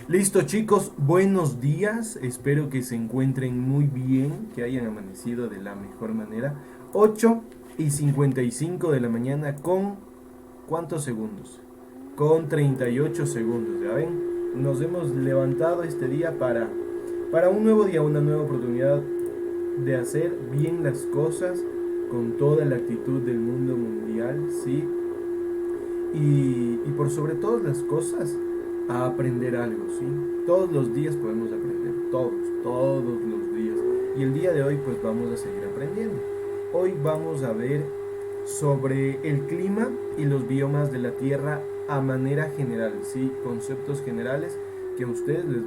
Listo chicos, buenos días, espero que se encuentren muy bien, que hayan amanecido de la mejor manera. 8:55 de la mañana con ¿cuántos segundos? Con 38 segundos, ¿ya ven? Nos hemos levantado este día para un nuevo día, una nueva oportunidad de hacer bien las cosas con toda la actitud del mundo mundial, ¿sí? Y por sobre todas las cosas, a aprender algo, ¿sí? Todos los días podemos aprender, todos los días. Y el día de hoy pues vamos a seguir aprendiendo. Hoy vamos a ver sobre el clima y los biomas de la Tierra a manera general, ¿sí? Conceptos generales que a ustedes les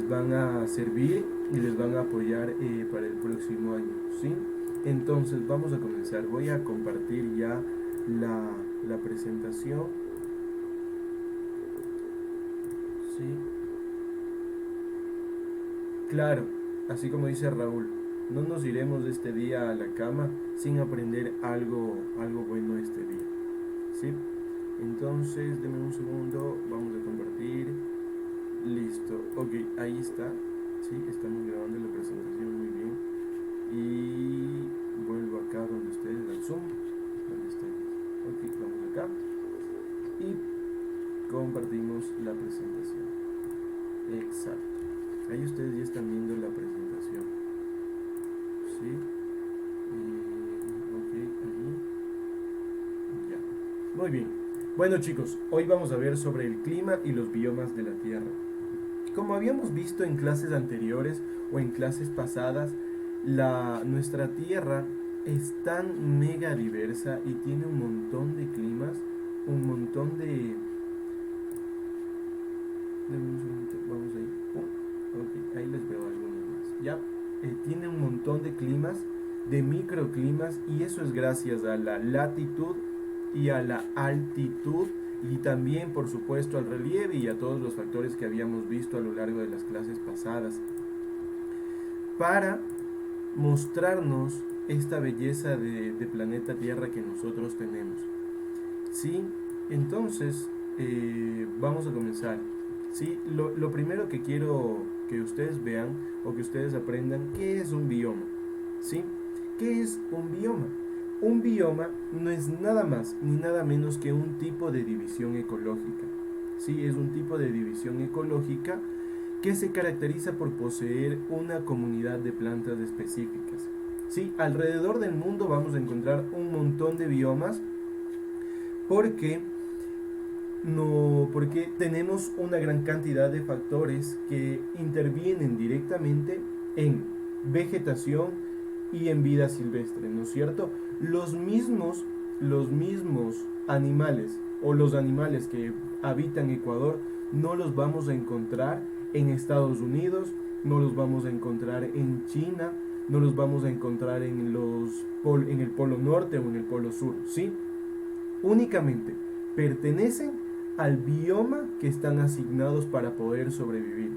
van a servir y les van a apoyar para el próximo año, ¿sí? Entonces vamos a comenzar. Voy a compartir ya la, la presentación. Sí, claro, así como dice Raúl, no nos iremos de este día a la cama sin aprender algo bueno este día. ¿Sí? Entonces, denme un segundo, vamos a compartir. Listo, ok, ahí está. Sí, estamos grabando la presentación muy bien. Y vuelvo acá donde ustedes al Zoom. ¿Dónde está? Ok, vamos acá. Y compartimos la presentación. Exacto. Ahí ustedes ya están viendo la presentación. ¿Sí? Ok, ahí. Ya. Muy bien. Bueno chicos, hoy vamos a ver sobre el clima y los biomas de la Tierra. Como habíamos visto en clases anteriores o en clases pasadas, nuestra Tierra es tan mega diversa y tiene un montón de climas, un montón de... Deme un segundito, vamos ahí. Ok, ahí les veo algunos más. Ya, tiene un montón de climas, de microclimas, y eso es gracias a la latitud y a la altitud, y también, por supuesto, al relieve y a todos los factores que habíamos visto a lo largo de las clases pasadas, para mostrarnos esta belleza de planeta Tierra que nosotros tenemos. ¿Sí? Entonces, vamos a comenzar. ¿Sí? Lo primero que quiero que ustedes vean o que ustedes aprendan, ¿qué es un bioma? ¿Sí? ¿Qué es un bioma? Un bioma no es nada más ni nada menos que un tipo de división ecológica. ¿Sí? Es un tipo de división ecológica que se caracteriza por poseer una comunidad de plantas específicas. ¿Sí? Alrededor del mundo vamos a encontrar un montón de biomas porque no, porque tenemos una gran cantidad de factores que intervienen directamente en vegetación y en vida silvestre, ¿no es cierto? Los mismos animales o los animales que habitan Ecuador no los vamos a encontrar en Estados Unidos, no los vamos a encontrar en China, no los vamos a encontrar en el polo norte o en el polo sur, ¿sí? Únicamente pertenecen al bioma que están asignados para poder sobrevivir.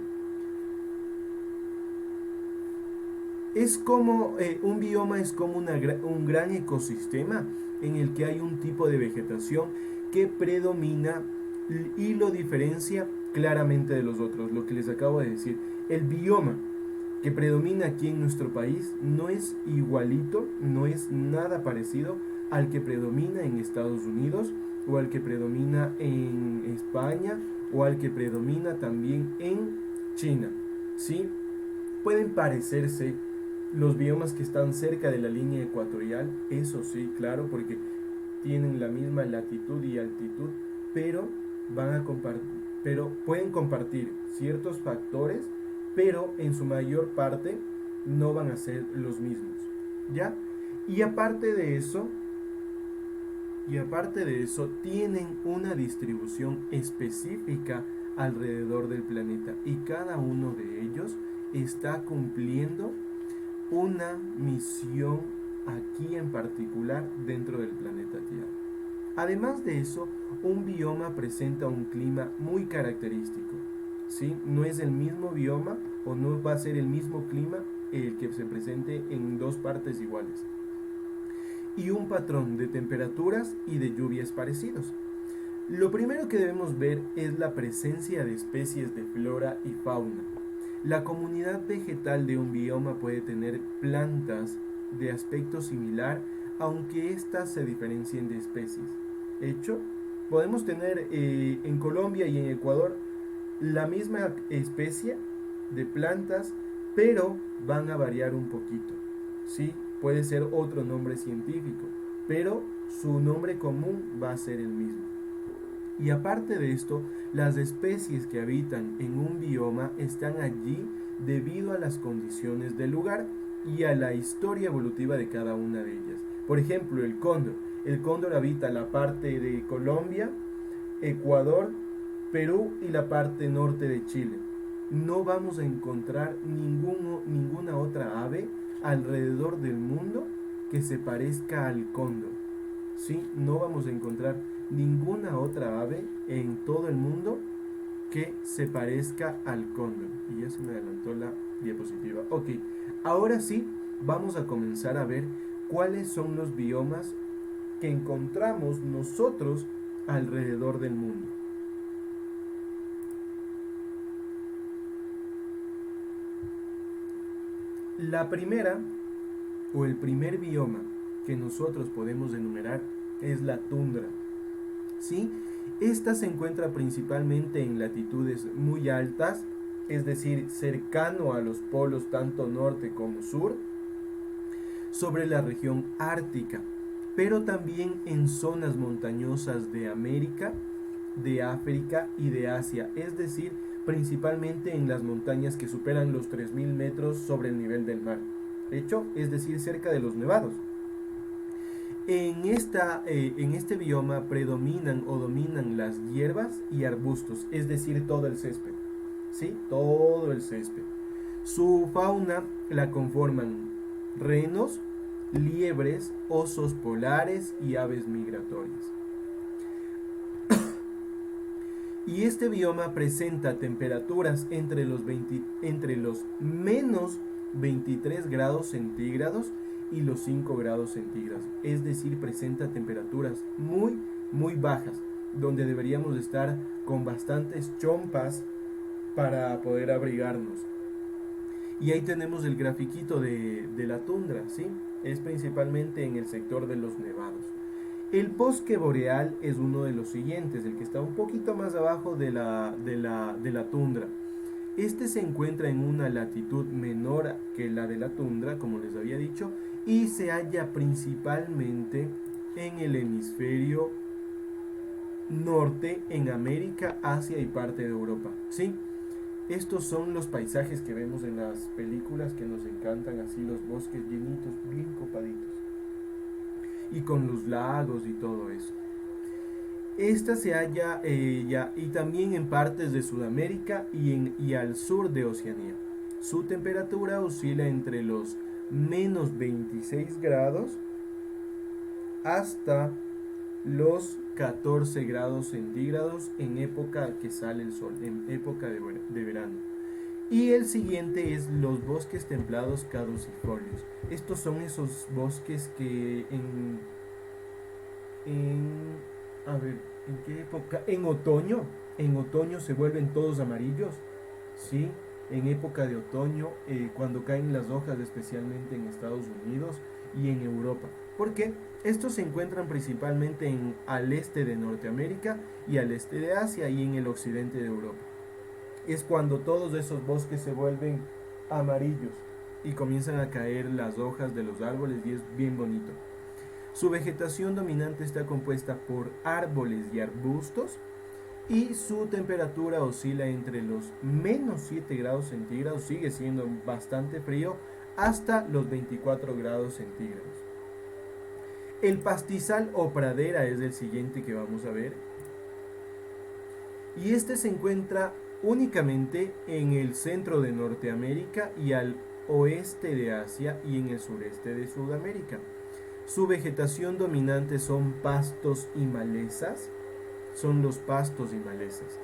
Es como un bioma es como un gran ecosistema en el que hay un tipo de vegetación que predomina y lo diferencia claramente de los otros. Lo que les acabo de decir, el bioma que predomina aquí en nuestro país no es igualito, no es nada parecido al que predomina en Estados Unidos o al que predomina en España o al que predomina también en China. ¿Sí? Pueden parecerse los biomas que están cerca de la línea ecuatorial, eso sí, claro, porque tienen la misma latitud y altitud, pero van a pero pueden compartir ciertos factores, pero en su mayor parte no van a ser los mismos, ¿ya? Y aparte de eso, y aparte de eso, tienen una distribución específica alrededor del planeta y cada uno de ellos está cumpliendo una misión aquí en particular dentro del planeta Tierra. Además de eso, un bioma presenta un clima muy característico. ¿Sí? No es el mismo bioma o no va a ser el mismo clima el que se presente en dos partes iguales. Y un patrón de temperaturas y de lluvias parecidos. Lo primero que debemos ver es la presencia de especies de flora y fauna. La comunidad vegetal de un bioma puede tener plantas de aspecto similar, aunque éstas se diferencien de especies. Hecho, podemos tener en Colombia y en Ecuador la misma especie de plantas, pero van a variar un poquito. ¿Sí? Puede ser otro nombre científico, pero su nombre común va a ser el mismo. Y aparte de esto, las especies que habitan en un bioma están allí debido a las condiciones del lugar y a la historia evolutiva de cada una de ellas. Por ejemplo, el cóndor. El cóndor habita la parte de Colombia, Ecuador, Perú y la parte norte de Chile. No vamos a encontrar ninguna otra ave alrededor del mundo que se parezca al cóndor. ¿Sí? No vamos a encontrar ninguna otra ave en todo el mundo que se parezca al cóndor. Y ya se me adelantó la diapositiva. Ok, ahora sí vamos a comenzar a ver cuáles son los biomas que encontramos nosotros alrededor del mundo. La primera o el primer bioma que nosotros podemos enumerar es la tundra. ¿Sí? Esta se encuentra principalmente en latitudes muy altas, es decir, cercano a los polos tanto norte como sur, sobre la región ártica, pero también en zonas montañosas de América, de África y de Asia, es decir, principalmente en las montañas que superan los 3000 metros sobre el nivel del mar. De hecho, es decir, cerca de los nevados. En este bioma predominan o dominan las hierbas y arbustos, es decir, todo el césped. ¿Sí? Todo el césped. Su fauna la conforman renos, liebres, osos polares y aves migratorias. Y este bioma presenta temperaturas entre los menos 23 grados centígrados y los 5 grados centígrados. Es decir, presenta temperaturas muy bajas, donde deberíamos estar con bastantes chompas para poder abrigarnos. Y ahí tenemos el grafiquito de la tundra, ¿sí? Es principalmente en el sector de los nevados. El bosque boreal es uno de los siguientes, el que está un poquito más abajo de la tundra. Este se encuentra en una latitud menor que la de la tundra, como les había dicho, y se halla principalmente en el hemisferio norte, en América, Asia y parte de Europa. ¿Sí? Estos son los paisajes que vemos en las películas que nos encantan, así los bosques llenitos, bien copaditos. Y con los lagos y todo eso. Esta se halla y también en partes de Sudamérica y al sur de Oceanía. Su temperatura oscila entre los menos 26 grados hasta los 14 grados centígrados en época que sale el sol, en época de verano. Y el siguiente es los bosques templados caducifolios. Estos son esos bosques que ¿en qué época? En otoño se vuelven todos amarillos, ¿sí? En época de otoño, cuando caen las hojas, especialmente en Estados Unidos y en Europa. ¿Por qué? Estos se encuentran principalmente al este de Norteamérica y al este de Asia y en el occidente de Europa. Es cuando todos esos bosques se vuelven amarillos y comienzan a caer las hojas de los árboles y es bien bonito. Su vegetación dominante está compuesta por árboles y arbustos y su temperatura oscila entre los menos 7 grados centígrados, sigue siendo bastante frío, hasta los 24 grados centígrados. El pastizal o pradera es el siguiente que vamos a ver. Y este se encuentra únicamente en el centro de Norteamérica y al oeste de Asia y en el sureste de Sudamérica. Su vegetación dominante son pastos y malezas, son los pastos y malezas.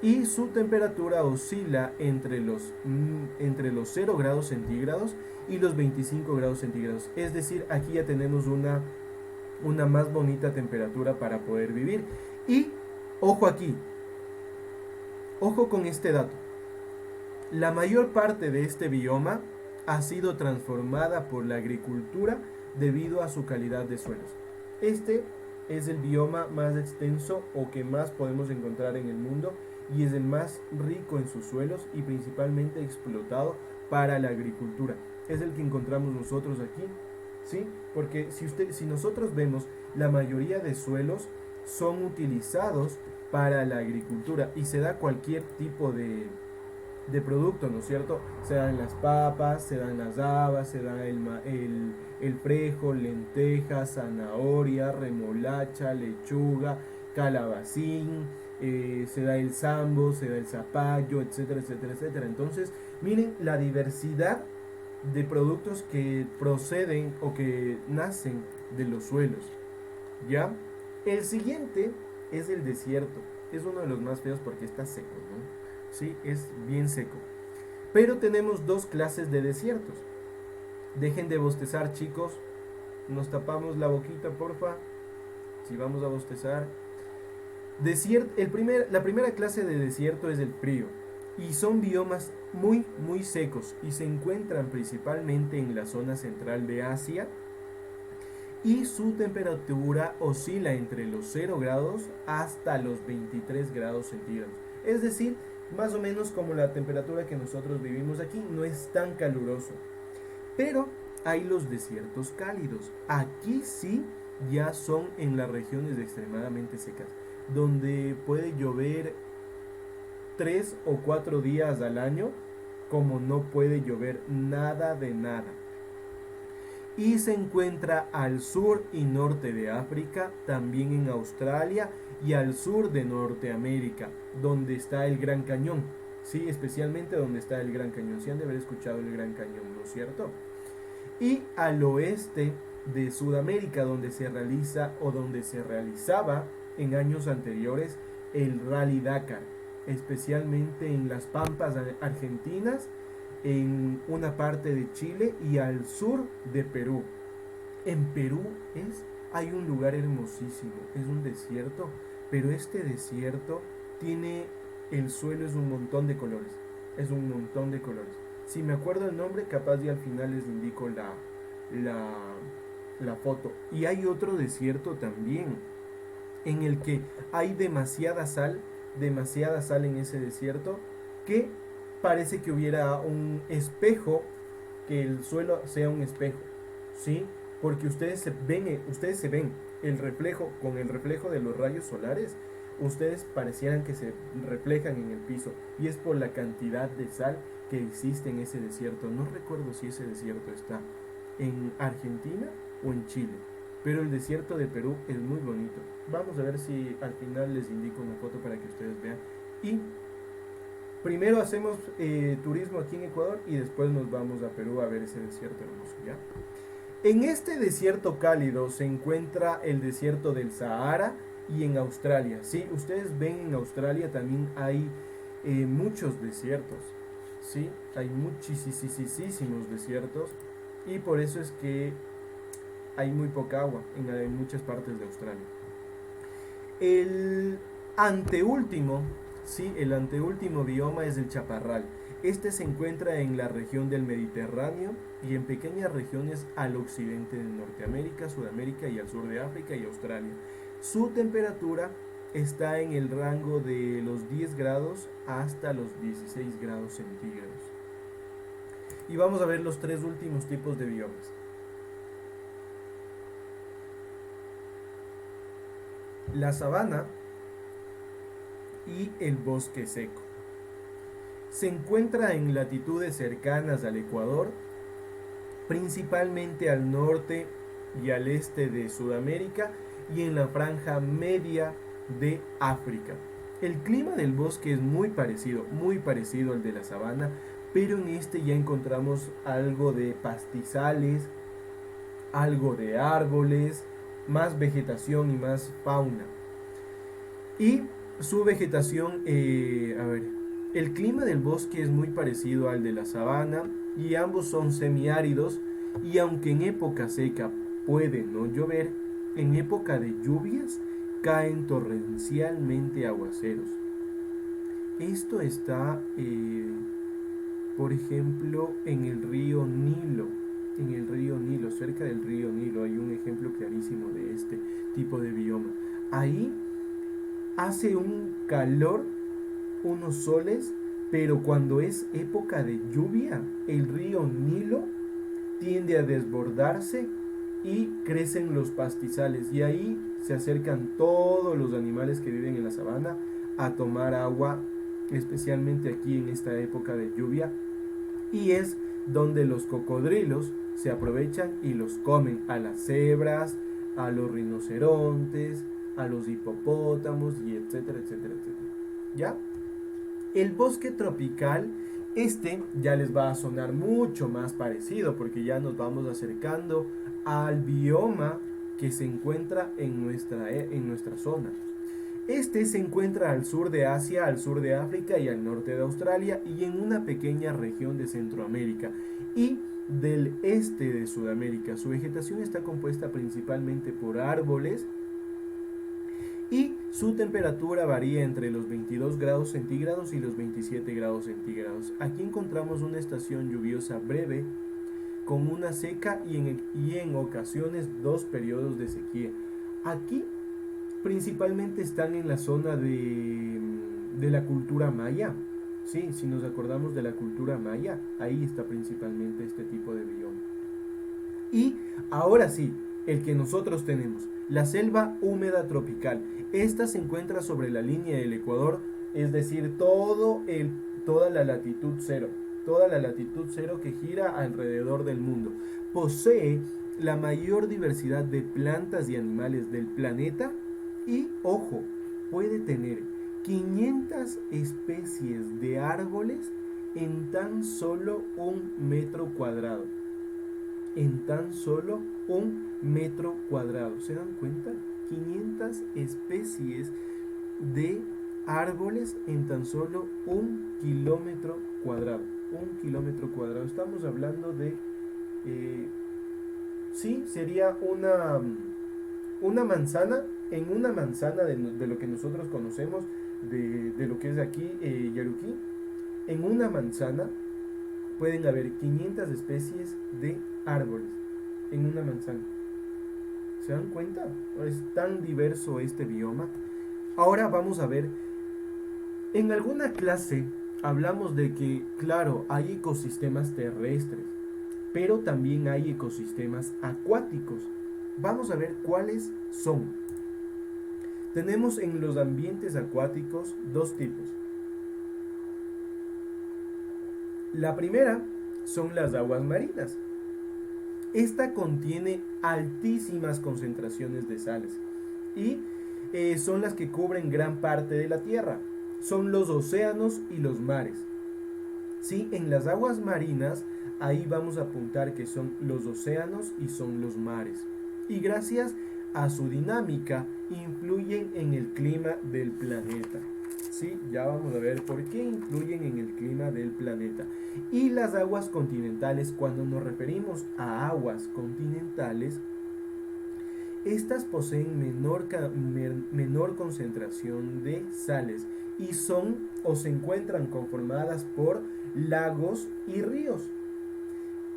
Y su temperatura oscila entre los 0 grados centígrados y los 25 grados centígrados. Es decir, aquí ya tenemos una más bonita temperatura para poder vivir. Y Ojo aquí, ojo con este dato. La mayor parte de este bioma ha sido transformada por la agricultura debido a su calidad de suelos. Este es el bioma más extenso o que más podemos encontrar en el mundo y es el más rico en sus suelos y principalmente explotado para la agricultura. Es el que encontramos nosotros aquí, ¿sí? Porque si nosotros vemos, la mayoría de suelos son utilizados para la agricultura y se da cualquier tipo de producto, ¿no es cierto? Se dan las papas, se dan las habas, se da el frejo, lentejas, zanahoria, remolacha, lechuga, calabacín, se da el sambo, se da el zapallo, etcétera, etcétera, etcétera. Entonces, miren la diversidad de productos que proceden o que nacen de los suelos, ¿ya? El siguiente es el desierto. Es uno de los más feos porque está seco, ¿no? Sí, es bien seco. Pero tenemos dos clases de desiertos. Dejen de bostezar, chicos. Nos tapamos la boquita, porfa. Si vamos a bostezar. La primera clase de desierto es el frío. Y son biomas muy, muy secos. Y se encuentran principalmente en la zona central de Asia. Y su temperatura oscila entre los 0 grados hasta los 23 grados centígrados. Es decir, más o menos como la temperatura que nosotros vivimos aquí, no es tan caluroso. Pero hay los desiertos cálidos. Aquí sí ya son en las regiones extremadamente secas, donde puede llover 3 o 4 días al año, como no puede llover nada de nada. Y se encuentra al sur y norte de África, también en Australia y al sur de Norteamérica, donde está el Gran Cañón. Sí, especialmente donde está el Gran Cañón. Sí han de haber escuchado el Gran Cañón, ¿no es cierto? Y al oeste de Sudamérica, donde se realiza o donde se realizaba en años anteriores el Rally Dakar, especialmente en las pampas argentinas, en una parte de Chile y al sur de Perú. En Perú hay un lugar hermosísimo, es un desierto, pero este desierto tiene, el suelo es un montón de colores, es un montón de colores. Si me acuerdo el nombre, capaz y al final les indico la foto. Y hay otro desierto también, en el que hay demasiada sal en ese desierto, que parece que hubiera un espejo, que el suelo sea un espejo, ¿sí? Porque ustedes se ven el reflejo, con el reflejo de los rayos solares, ustedes parecieran que se reflejan en el piso, y es por la cantidad de sal que existe en ese desierto. No recuerdo si ese desierto está en Argentina o en Chile, pero el desierto de Perú es muy bonito. Vamos a ver si al final les indico una foto para que ustedes vean. Y primero hacemos turismo aquí en Ecuador y después nos vamos a Perú a ver ese desierto hermoso, ¿ya? En este desierto cálido se encuentra el desierto del Sahara y en Australia. Sí, ustedes ven en Australia también hay muchos desiertos, ¿sí? Hay muchísimos desiertos y por eso es que hay muy poca agua en muchas partes de Australia. El anteúltimo, sí, el anteúltimo bioma es el chaparral. Este se encuentra en la región del Mediterráneo y en pequeñas regiones al occidente de Norteamérica, Sudamérica y al sur de África y Australia. Su temperatura está en el rango de los 10 grados hasta los 16 grados centígrados. Y vamos a ver los tres últimos tipos de biomas. La sabana y el bosque seco. Se encuentra en latitudes cercanas al Ecuador, principalmente al norte y al este de Sudamérica y en la franja media de África. El clima del bosque es muy parecido al de la sabana, pero en este ya encontramos algo de pastizales, algo de árboles, más vegetación y más fauna. Y su vegetación, el clima del bosque es muy parecido al de la sabana y ambos son semiáridos, y aunque en época seca puede no llover, en época de lluvias caen torrencialmente aguaceros. Esto está, por ejemplo, en el río Nilo. En el río Nilo, cerca del río Nilo, hay un ejemplo clarísimo de este tipo de bioma. Ahí hace un calor, unos soles, pero cuando es época de lluvia, el río Nilo tiende a desbordarse y crecen los pastizales. Y ahí se acercan todos los animales que viven en la sabana a tomar agua, especialmente aquí en esta época de lluvia. Y es donde los cocodrilos se aprovechan y los comen a las cebras, a los rinocerontes, a los hipopótamos y etcétera, etcétera, etcétera. ¿Ya? El bosque tropical, este ya les va a sonar mucho más parecido porque ya nos vamos acercando al bioma que se encuentra en nuestra zona. Este se encuentra al sur de Asia, al sur de África y al norte de Australia y en una pequeña región de Centroamérica y del este de Sudamérica. Su vegetación está compuesta principalmente por árboles y su temperatura varía entre los 22 grados centígrados y los 27 grados centígrados. Aquí encontramos una estación lluviosa breve con una seca y en ocasiones dos periodos de sequía. Aquí principalmente están en la zona de la cultura maya. Sí, si nos acordamos de la cultura maya, ahí está principalmente este tipo de bioma. Y ahora sí, el que nosotros tenemos, la selva húmeda tropical. Esta se encuentra sobre la línea del Ecuador, es decir, toda la latitud cero. Toda la latitud cero que gira alrededor del mundo. Posee la mayor diversidad de plantas y animales del planeta y, ojo, puede tener 500 especies de árboles en tan solo 1 metro cuadrado. En tan solo 1 metro cuadrado. ¿Se dan cuenta? 500 especies de árboles en tan solo 1 kilómetro cuadrado. 1 kilómetro cuadrado. Estamos hablando de... sí, sería una manzana. En una manzana de lo que nosotros conocemos, de lo que es aquí Yaruquí, en una manzana pueden haber 500 especies de árboles en una manzana. ¿Se dan cuenta? Es tan diverso este bioma. Ahora vamos a ver, en alguna clase hablamos de que, claro, hay ecosistemas terrestres, pero también hay ecosistemas acuáticos. Vamos a ver cuáles son. Tenemos en los ambientes acuáticos dos tipos. La primera son las aguas marinas. Esta contiene altísimas concentraciones de sales y son las que cubren gran parte de la tierra. Son los océanos y los mares. Sí, en las aguas marinas ahí vamos a apuntar que son los océanos y son los mares. Y gracias a su dinámica influyen en el clima del planeta. Sí, ya vamos a ver por qué influyen en el clima del planeta. Y las aguas continentales, cuando nos referimos a aguas continentales, estas poseen menor concentración de sales y son o se encuentran conformadas por lagos y ríos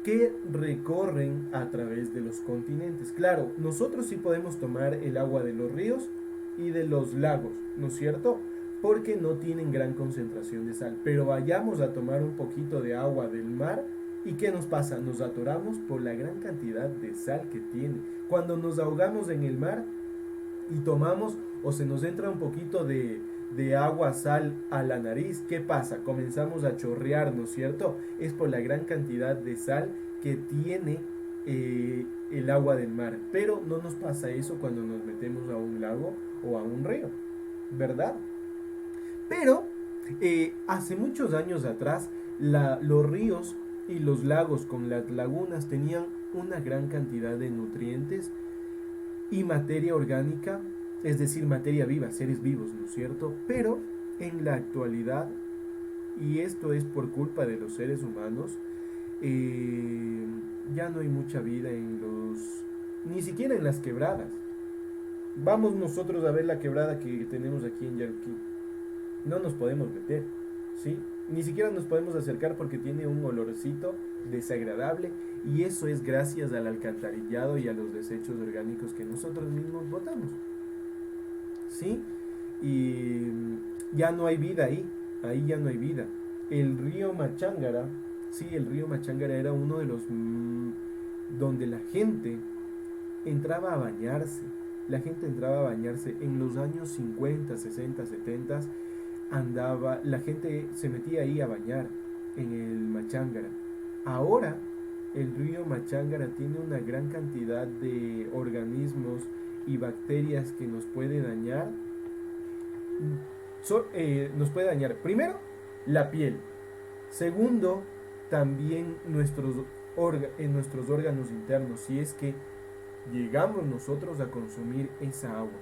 que recorren a través de los continentes. Claro, nosotros sí podemos tomar el agua de los ríos y de los lagos, ¿no es cierto? Porque no tienen gran concentración de sal. Pero vayamos a tomar un poquito de agua del mar y ¿qué nos pasa? Nos atoramos por la gran cantidad de sal que tiene. Cuando nos ahogamos en el mar y tomamos o se nos entra un poquito de agua, sal a la nariz, ¿qué pasa? Comenzamos a chorrear, ¿no es cierto? Es por la gran cantidad de sal que tiene el agua del mar. Pero no nos pasa eso cuando nos metemos a un lago o a un río, ¿verdad? Pero hace muchos años atrás los ríos y los lagos con las lagunas tenían una gran cantidad de nutrientes y materia orgánica, es decir, materia viva, seres vivos, ¿no es cierto? Pero en la actualidad, y esto es por culpa de los seres humanos, ya no hay mucha vida ni siquiera en las quebradas. Vamos nosotros a ver la quebrada que tenemos aquí en Yaruquí. No nos podemos meter, ¿sí? Ni siquiera nos podemos acercar porque tiene un olorcito desagradable y eso es gracias al alcantarillado y a los desechos orgánicos que nosotros mismos botamos, ¿sí? Y ya no hay vida ahí ya no hay vida. El río Machángara, sí, el río Machángara era uno de los donde la gente entraba a bañarse. La gente entraba a bañarse en los años 50, 60, 70. Andaba, la gente se metía ahí a bañar en el Machángara. Ahora el río Machángara tiene una gran cantidad de organismos y bacterias que nos puede dañar. Nos puede dañar primero la piel. Segundo, también nuestros órganos internos, si es que llegamos nosotros a consumir esa agua.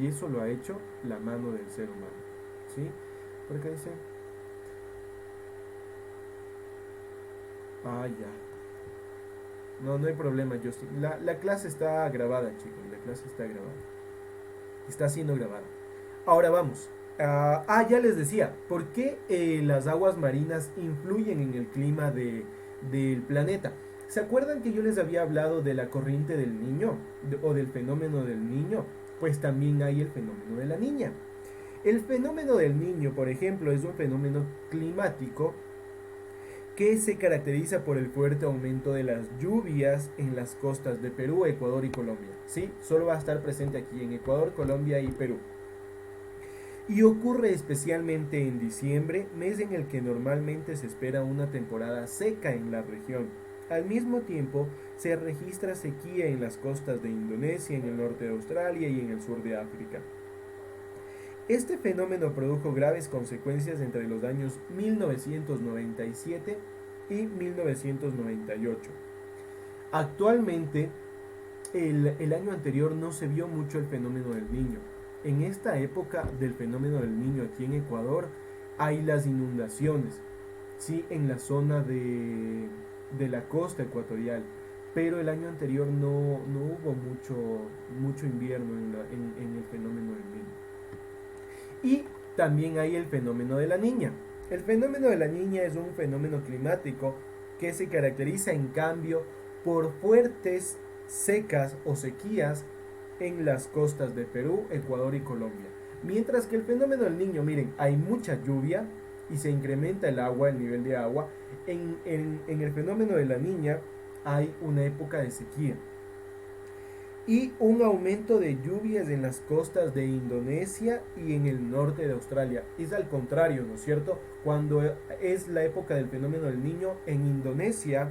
Y eso lo ha hecho la mano del ser humano. ¿Sí? Porque dice... Ah, ya. No, no hay problema, Justin. La clase está grabada, chicos. La clase está grabada. Está siendo grabada. Ahora vamos. Ya les decía. ¿Por qué las aguas marinas influyen en el clima del planeta? ¿Se acuerdan que yo les había hablado de la corriente del niño? O del fenómeno del niño. Pues también hay el fenómeno de la niña. El fenómeno del niño, por ejemplo, es un fenómeno climático que se caracteriza por el fuerte aumento de las lluvias en las costas de Perú, Ecuador y Colombia. ¿Sí? Solo va a estar presente aquí en Ecuador, Colombia y Perú. Y ocurre especialmente en diciembre, mes en el que normalmente se espera una temporada seca en la región. Al mismo tiempo, se registra sequía en las costas de Indonesia, en el norte de Australia y en el sur de África. Este fenómeno produjo graves consecuencias entre los años 1997 y 1998. Actualmente, el año anterior no se vio mucho el fenómeno del niño. En esta época del fenómeno del niño aquí en Ecuador hay las inundaciones, sí, en la zona de la costa ecuatorial, pero el año anterior no hubo mucho invierno en el fenómeno del niño. Y también hay el fenómeno de la niña. El fenómeno de la niña es un fenómeno climático que se caracteriza en cambio por fuertes secas o sequías en las costas de Perú, Ecuador y Colombia. Mientras que el fenómeno del niño, miren, hay mucha lluvia y se incrementa el agua, el nivel de agua. En el fenómeno de la niña hay una época de sequía y un aumento de lluvias en las costas de Indonesia y en el norte de Australia. Es al contrario, ¿no es cierto? Cuando es la época del fenómeno del niño, en Indonesia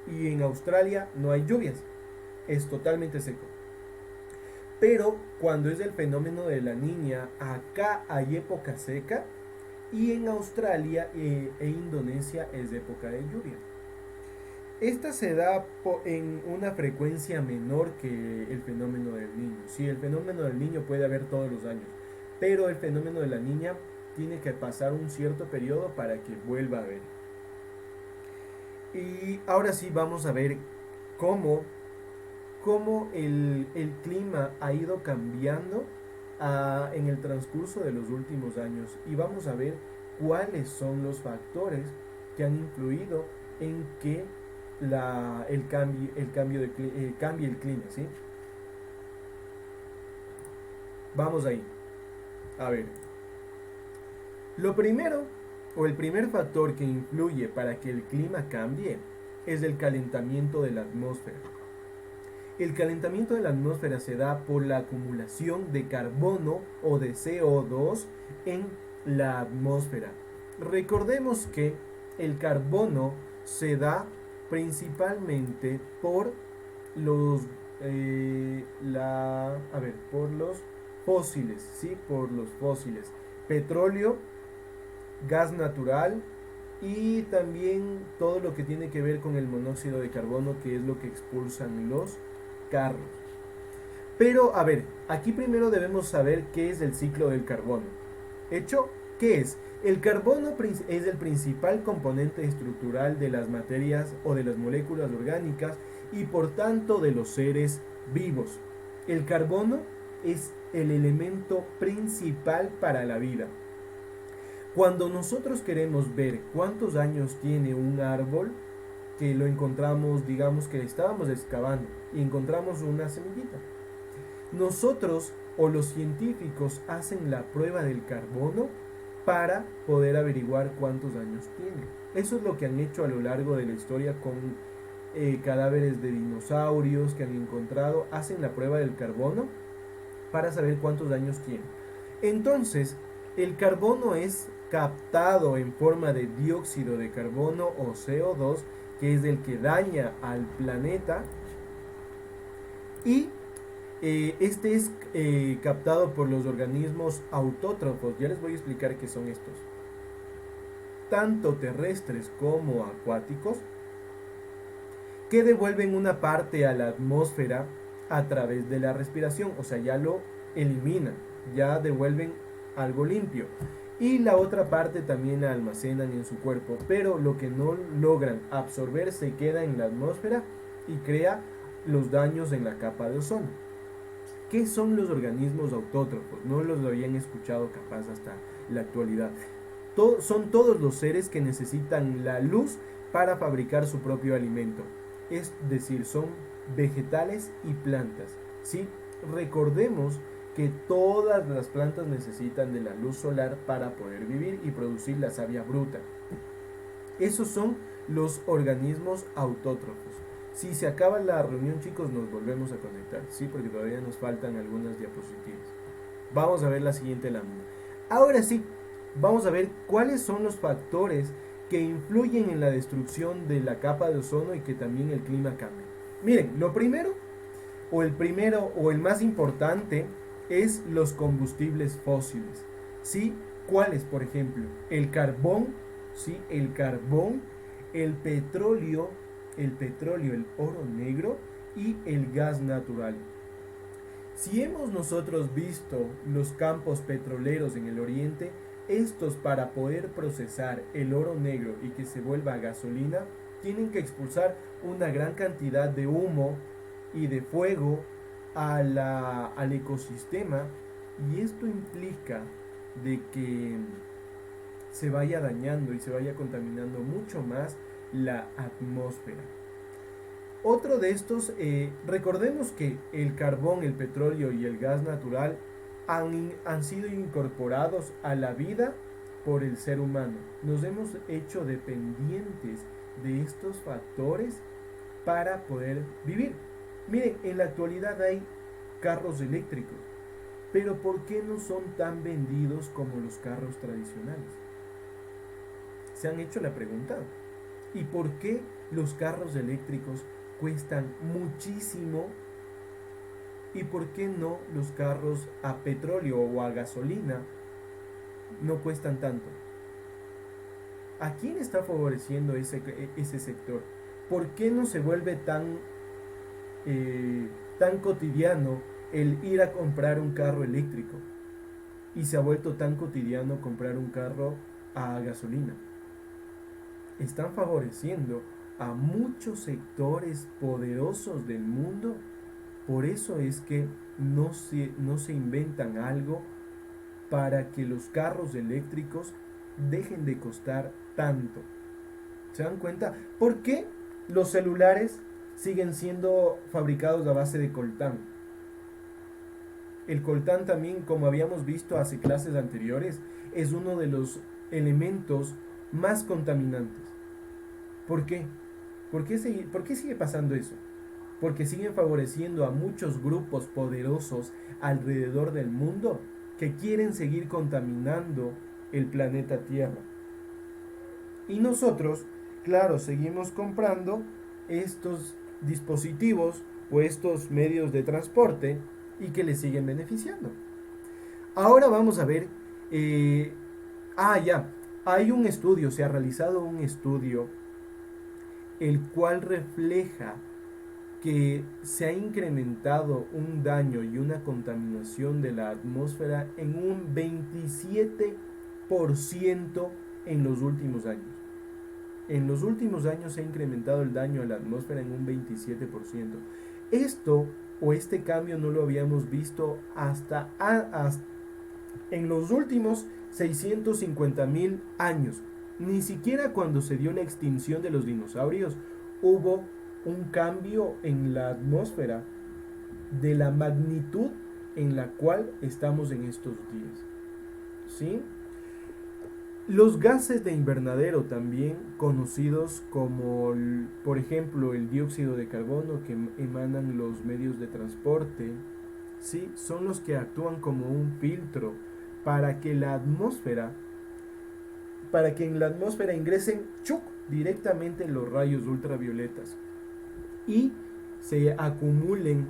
y en Australia no hay lluvias, es totalmente seco. Pero cuando es el fenómeno de la niña, acá hay época seca y en Australia e Indonesia es época de lluvia. Esta se da en una frecuencia menor que el fenómeno del niño. Sí, el fenómeno del niño puede haber todos los años, pero el fenómeno de la niña tiene que pasar un cierto periodo para que vuelva a haber. Y ahora sí vamos a ver cómo el clima ha ido cambiando en el transcurso de los últimos años. Y vamos a ver cuáles son los factores que han influido en que cambie el clima, ¿sí? Vamos ahí. A ver. Lo primero, o el primer factor que influye para que el clima cambie, es el calentamiento de la atmósfera. El calentamiento de la atmósfera se da por la acumulación de carbono o de CO2 en la atmósfera. Recordemos que el carbono se da principalmente por los por los fósiles, ¿sí? Por los fósiles, petróleo, gas natural y también todo lo que tiene que ver con el monóxido de carbono, que es lo que expulsan los carros. Pero a ver, aquí primero debemos saber qué es el ciclo del carbono. ¿Hecho? ¿Qué es? El carbono es el principal componente estructural de las materias o de las moléculas orgánicas y por tanto de los seres vivos. El carbono es el elemento principal para la vida. Cuando nosotros queremos ver cuántos años tiene un árbol, que lo encontramos, digamos que estábamos excavando y encontramos una semillita, nosotros o los científicos hacen la prueba del carbono para poder averiguar cuántos años tiene. Eso es lo que han hecho a lo largo de la historia con cadáveres de dinosaurios que han encontrado. Hacen la prueba del carbono para saber cuántos años tiene. Entonces, el carbono es captado en forma de dióxido de carbono o CO2, que es el que daña al planeta, y este es captado por los organismos autótrofos. Ya les voy a explicar qué son estos. Tanto terrestres como acuáticos, que devuelven una parte a la atmósfera a través de la respiración. O sea, ya lo eliminan, ya devuelven algo limpio. Y la otra parte también la almacenan en su cuerpo. Pero lo que no logran absorber se queda en la atmósfera y crea los daños en la capa de ozono. ¿Qué son los organismos autótrofos? No los habían escuchado capaz hasta la actualidad. Son todos los seres que necesitan la luz para fabricar su propio alimento. Es decir, son vegetales y plantas. ¿Sí? Recordemos que todas las plantas necesitan de la luz solar para poder vivir y producir la savia bruta. Esos son los organismos autótrofos. Si se acaba la reunión, chicos, nos volvemos a conectar, ¿sí? Porque todavía nos faltan algunas diapositivas. Vamos a ver la siguiente lámina. Ahora sí, vamos a ver cuáles son los factores que influyen en la destrucción de la capa de ozono y que también el clima cambie. Miren, lo primero o el más importante es los combustibles fósiles, ¿sí? ¿Cuáles? Por ejemplo, el carbón, ¿sí? El carbón, el petróleo, el oro negro y el gas natural. Si hemos nosotros visto los campos petroleros en el oriente, estos para poder procesar el oro negro y que se vuelva gasolina, tienen que expulsar una gran cantidad de humo y de fuego al ecosistema, y esto implica de que se vaya dañando y se vaya contaminando mucho más la atmósfera. Otro de estos, recordemos que el carbón, el petróleo y el gas natural han sido incorporados a la vida por el ser humano. Nos hemos hecho dependientes de estos factores para poder vivir. Miren, en la actualidad hay carros eléctricos, pero ¿por qué no son tan vendidos como los carros tradicionales? ¿Se han hecho la pregunta? ¿Y por qué los carros eléctricos cuestan muchísimo? ¿Y por qué no los carros a petróleo o a gasolina no cuestan tanto? ¿A quién está favoreciendo ese sector? ¿Por qué no se vuelve tan cotidiano el ir a comprar un carro eléctrico? Y se ha vuelto tan cotidiano comprar un carro a gasolina. Están favoreciendo a muchos sectores poderosos del mundo. Por eso es que no se inventan algo para que los carros eléctricos dejen de costar tanto. ¿Se dan cuenta? ¿Por qué los celulares siguen siendo fabricados a base de coltán? El coltán también, como habíamos visto hace clases anteriores, es uno de los elementos más contaminantes. ¿Por qué? ¿Por qué sigue pasando eso? Porque siguen favoreciendo a muchos grupos poderosos alrededor del mundo que quieren seguir contaminando el planeta Tierra. Y nosotros, claro, seguimos comprando estos dispositivos o estos medios de transporte y que les siguen beneficiando. Ahora vamos a ver, hay un estudio, se ha realizado un estudio el cual refleja que se ha incrementado un daño y una contaminación de la atmósfera en un 27% en los últimos años. En los últimos años se ha incrementado el daño a la atmósfera en un 27%. Esto o este cambio no lo habíamos visto hasta en los últimos 650.000 años. Ni siquiera cuando se dio la extinción de los dinosaurios hubo un cambio en la atmósfera de la magnitud en la cual estamos en estos días. ¿Sí? Los gases de invernadero, también conocidos como, por ejemplo, el dióxido de carbono que emanan los medios de transporte, ¿sí? Son los que actúan como un filtro para que en la atmósfera ingresen directamente los rayos ultravioletas y se acumulen.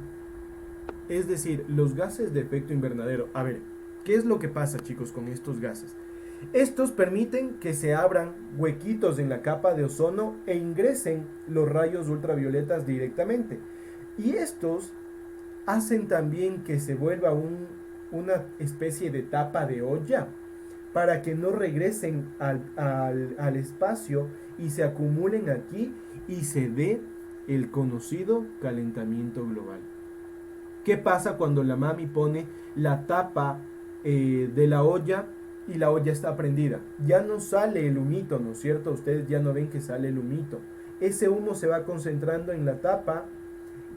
Es decir, los gases de efecto invernadero. A ver, ¿qué es lo que pasa, chicos, con estos gases? Estos permiten que se abran huequitos en la capa de ozono e ingresen los rayos ultravioletas directamente. Y estos hacen también que se vuelva una especie de tapa de olla para que no regresen al espacio y se acumulen aquí y se dé el conocido calentamiento global. ¿Qué pasa cuando la mami pone la tapa de la olla y la olla está prendida? Ya no sale el humito, ¿no es cierto? Ustedes ya no ven que sale el humito. Ese humo se va concentrando en la tapa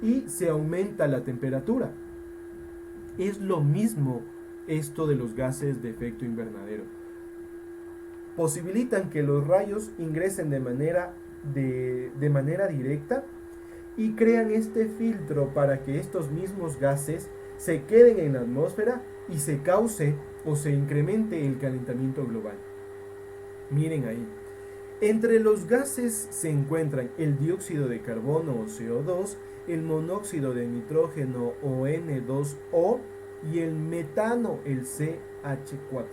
y se aumenta la temperatura. Es lo mismo esto de los gases de efecto invernadero. Posibilitan que los rayos ingresen de manera directa y crean este filtro para que estos mismos gases se queden en la atmósfera y se cause o se incremente el calentamiento global. Miren ahí. Entre los gases se encuentran el dióxido de carbono o CO2, el monóxido de nitrógeno o N2O y el metano, el CH4.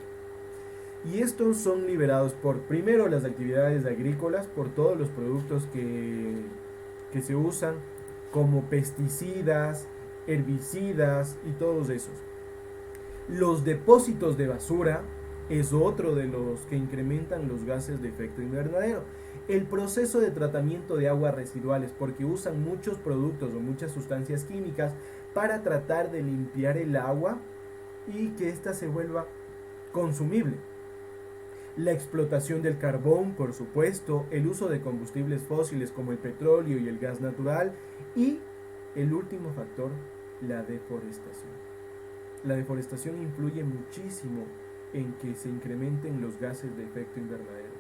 Y estos son liberados por, primero, las actividades agrícolas, por todos los productos que se usan como pesticidas, herbicidas y todos esos. Los depósitos de basura es otro de los que incrementan los gases de efecto invernadero. El proceso de tratamiento de aguas residuales, porque usan muchos productos o muchas sustancias químicas para tratar de limpiar el agua y que ésta se vuelva consumible. La explotación del carbón, por supuesto, el uso de combustibles fósiles como el petróleo y el gas natural y el último factor, la deforestación. La deforestación influye muchísimo en que se incrementen los gases de efecto invernadero.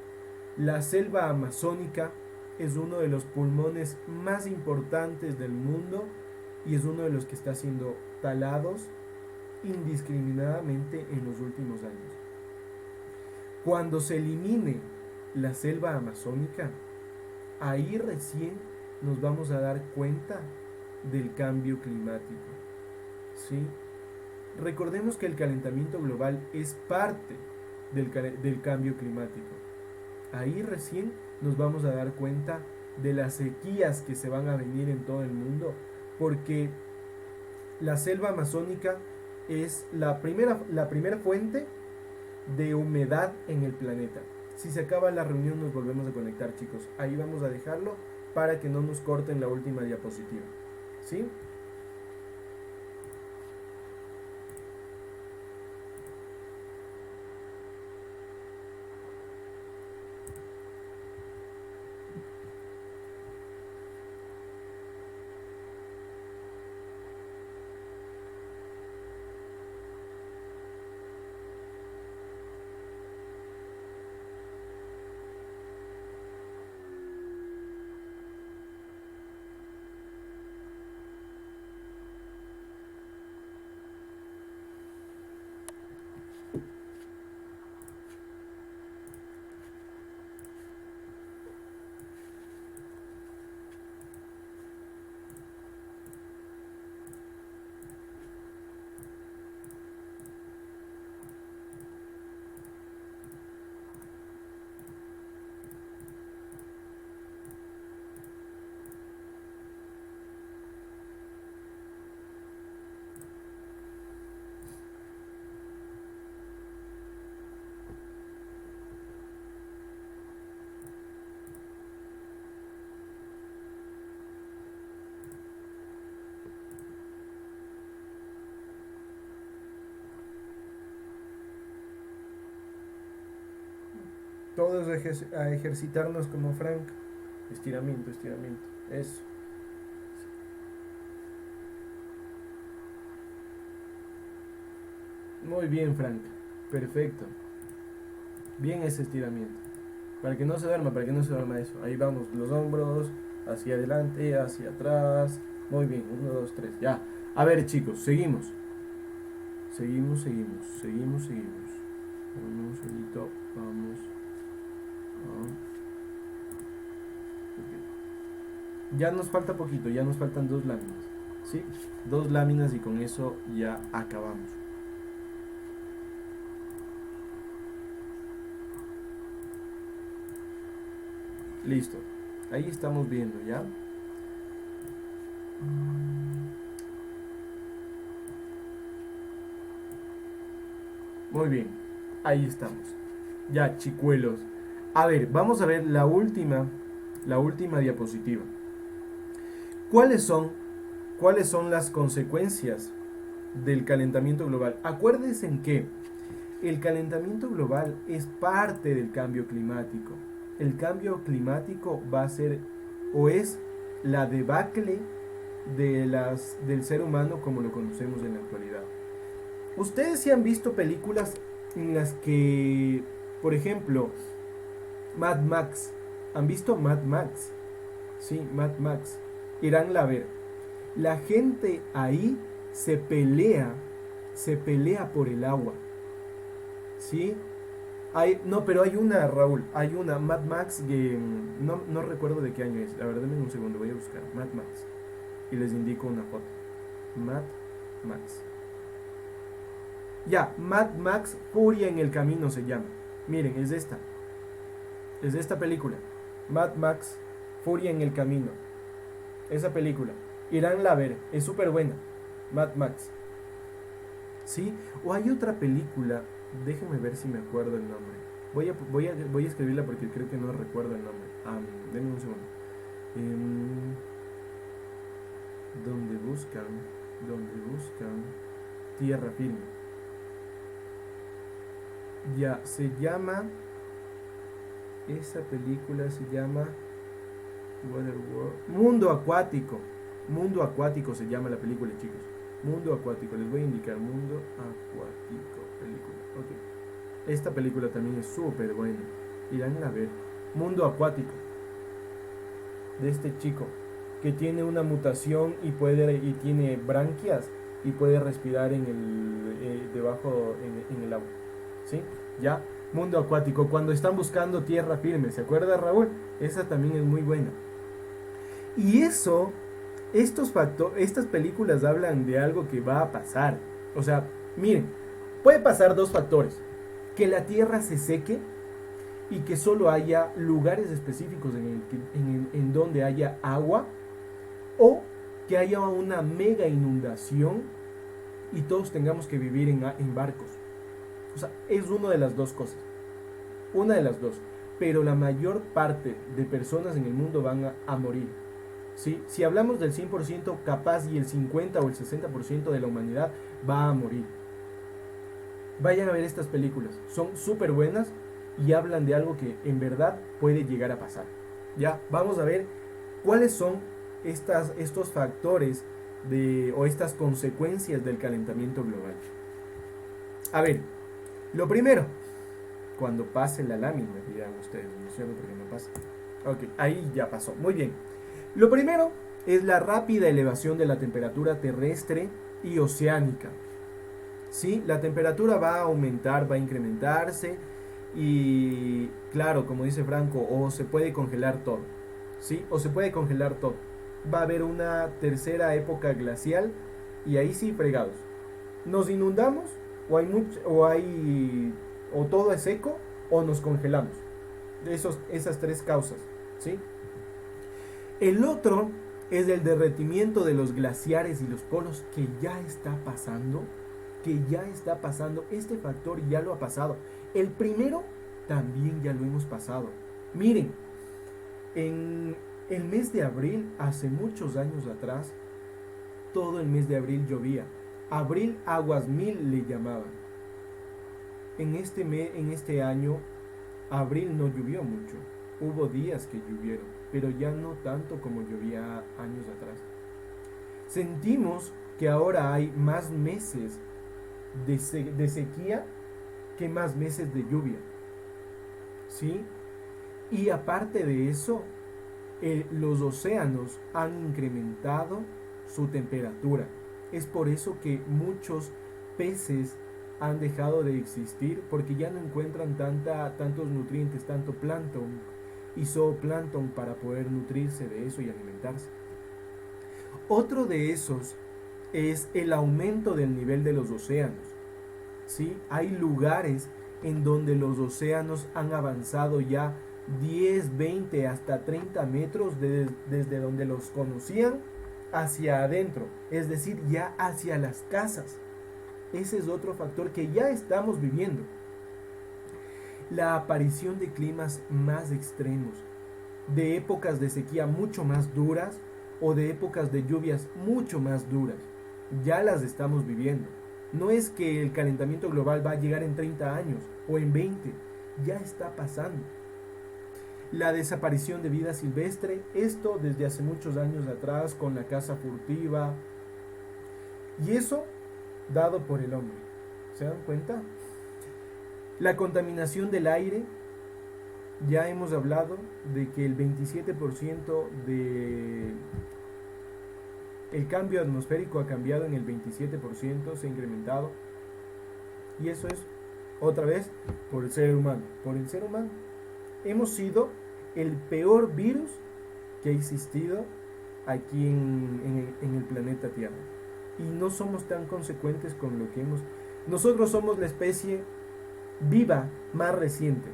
La selva amazónica es uno de los pulmones más importantes del mundo y es uno de los que está siendo talados indiscriminadamente en los últimos años. Cuando se elimine la selva amazónica, ahí recién nos vamos a dar cuenta del cambio climático. ¿Sí? Recordemos que el calentamiento global es parte del cambio climático. Ahí recién nos vamos a dar cuenta de las sequías que se van a venir en todo el mundo, porque la selva amazónica es la primera fuente de humedad en el planeta. Si se acaba la reunión nos volvemos a conectar, chicos. Ahí vamos a dejarlo para que no nos corten la última diapositiva. ¿Sí? Todos a ejercitarnos como Frank. Estiramiento, estiramiento. Eso. Muy bien, Frank. Perfecto. Bien ese estiramiento. Para que no se duerma, para que no se duerma eso. Ahí vamos, los hombros, hacia adelante, hacia atrás. Muy bien, 1, 2, 3, ya. A ver, chicos, seguimos. Seguimos. Un segundito, vamos. Ya nos falta poquito, ya nos faltan 2 láminas. ¿Sí? 2 láminas y con eso ya acabamos. Listo. Ahí estamos viendo, ¿ya? Muy bien. Ahí estamos. Ya, chicuelos. A ver, vamos a ver la última diapositiva. ¿Cuáles son, ¿Cuáles son las consecuencias del calentamiento global? Acuérdense en que el calentamiento global es parte del cambio climático. El cambio climático va a ser o es la debacle del ser humano como lo conocemos en la actualidad. Ustedes sí han visto películas en las que, por ejemplo, Mad Max. ¿Han visto Mad Max? Sí, Mad Max. Irán a ver. La gente ahí se pelea por el agua. ¿Sí? No, pero hay una, Raúl, hay una Mad Max que no recuerdo de qué año es. La verdad, denme un segundo, voy a buscar Mad Max y les indico una foto. Mad Max. Ya, Mad Max Furia en el Camino se llama. Miren, es esta. Es de esta película. Mad Max Furia en el Camino. Esa película. Irán a ver, es súper buena. Mad Max. ¿Sí? O hay otra película, déjenme ver si me acuerdo el nombre. Voy a escribirla porque creo que no recuerdo el nombre. Denme un segundo. Em, donde buscan tierra firme. Ya, esa película se llama Waterworld. Mundo Acuático. Mundo Acuático se llama la película, chicos. Mundo Acuático, les voy a indicar. Mundo Acuático, película. Ok. Esta película también es súper buena. Irán a ver. Mundo Acuático. De este chico que tiene una mutación y tiene branquias y puede respirar debajo en el agua. ¿Sí? Ya. Mundo Acuático. Cuando están buscando tierra firme. ¿Se acuerda, Raúl? Esa también es muy buena. Y estas películas hablan de algo que va a pasar. O sea, miren, puede pasar 2 factores. Que la tierra se seque y que solo haya lugares específicos en donde haya agua, o que haya una mega inundación y todos tengamos que vivir en barcos. O sea, es una de las 2 cosas. Una de las 2. Pero la mayor parte de personas en el mundo van a morir. ¿Sí? Si hablamos del 100%, capaz y el 50 o el 60% de la humanidad va a morir. Vayan a ver estas películas. Son súper buenas y hablan de algo que en verdad puede llegar a pasar. Ya, vamos a ver cuáles son estos factores o estas consecuencias del calentamiento global. A ver, lo primero, cuando pase la lámina, dirán ustedes, no sé por qué no pasa. Ok, ahí ya pasó. Muy bien. Lo primero es la rápida elevación de la temperatura terrestre y oceánica. ¿Sí? La temperatura va a aumentar, va a incrementarse y claro, como dice Franco, o se puede congelar todo. ¿Sí? O se puede congelar todo. Va a haber una tercera época glacial y ahí sí fregados. Nos inundamos o todo es seco o nos congelamos. Esas 3 causas, ¿sí? El otro es el derretimiento de los glaciares y los polos que ya está pasando. Este factor ya lo ha pasado. El primero también ya lo hemos pasado. Miren, en el mes de abril, hace muchos años atrás, todo el mes de abril llovía. Abril aguas mil le llamaban. En este año abril no llovió mucho. Hubo días que llovieron, pero ya no tanto como llovía años atrás. Sentimos que ahora hay más meses de sequía que más meses de lluvia. ¿Sí? Y aparte de eso, los océanos han incrementado su temperatura. Es por eso que muchos peces han dejado de existir porque ya no encuentran tantos nutrientes, tanto plancton y zooplancton para poder nutrirse de eso y alimentarse. Otro de esos es el aumento del nivel de los océanos. ¿Sí? Hay lugares en donde los océanos han avanzado ya 10, 20, hasta 30 metros desde donde los conocían hacia adentro, es decir, ya hacia las casas. Ese es otro factor que ya estamos viviendo. La aparición de climas más extremos, de épocas de sequía mucho más duras o de épocas de lluvias mucho más duras, ya las estamos viviendo. No es que el calentamiento global va a llegar en 30 años o en 20, ya está pasando. La desaparición de vida silvestre, esto desde hace muchos años atrás con la caza furtiva, y eso dado por el hombre. ¿Se dan cuenta? La contaminación del aire, ya hemos hablado de que el 27% de el cambio atmosférico ha cambiado en el 27%, se ha incrementado. Y eso es, otra vez, por el ser humano. Por el ser humano. Hemos sido el peor virus que ha existido aquí en el planeta Tierra. Y no somos tan consecuentes con lo que hemos... Nosotros somos la especie viva más reciente.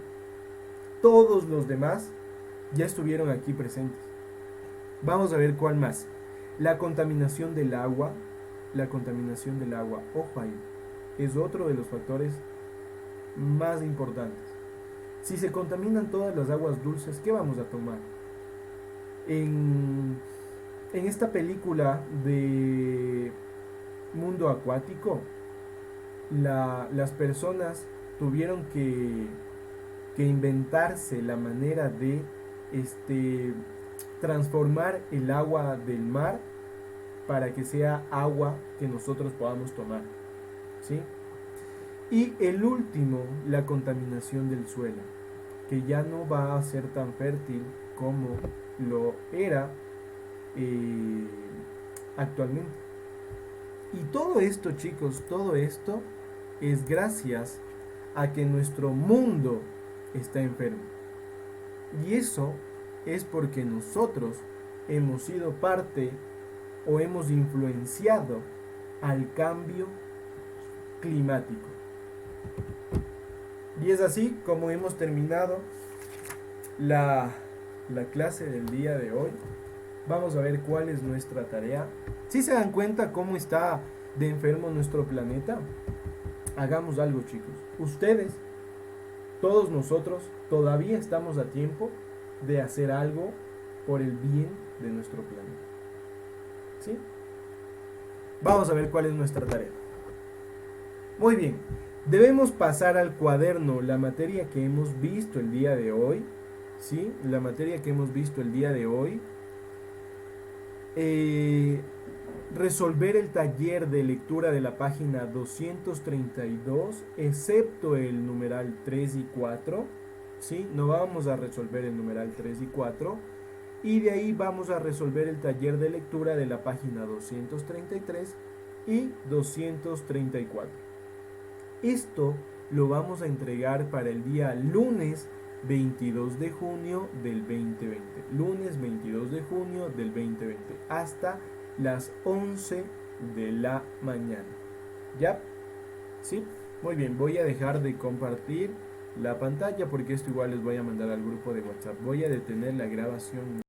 Todos los demás ya estuvieron aquí presentes. Vamos a ver cuál más. La contaminación del agua. La contaminación del agua, ojo ahí, es otro de los factores más importantes. Si se contaminan todas las aguas dulces, ¿qué vamos a tomar? En esta película de Mundo Acuático, las personas tuvieron que inventarse la manera de transformar el agua del mar para que sea agua que nosotros podamos tomar. ¿Sí? Y el último, la contaminación del suelo, que ya no va a ser tan fértil como lo era actualmente. Y todo esto, chicos, todo esto es gracias a que nuestro mundo está enfermo. Y eso es porque nosotros hemos sido parte o hemos influenciado al cambio climático. Y es así como hemos terminado la clase del día de hoy. Vamos a ver cuál es nuestra tarea. ¿Sí se dan cuenta cómo está de enfermo nuestro planeta? Hagamos algo, chicos. Ustedes, todos nosotros, todavía estamos a tiempo de hacer algo por el bien de nuestro planeta. ¿Sí? Vamos a ver cuál es nuestra tarea. Muy bien. Debemos pasar al cuaderno la materia que hemos visto el día de hoy. ¿Sí? La materia que hemos visto el día de hoy. Resolver el taller de lectura de la página 232, excepto el numeral 3 y 4. ¿Sí? No vamos a resolver el numeral 3 y 4. Y de ahí vamos a resolver el taller de lectura de la página 233 y 234. Esto lo vamos a entregar para el día lunes 22 de junio del 2020. Lunes 22 de junio del 2020. Hasta las 11 de la mañana. ¿Ya? ¿Sí? Muy bien, voy a dejar de compartir la pantalla porque esto igual les voy a mandar al grupo de WhatsApp. Voy a detener la grabación.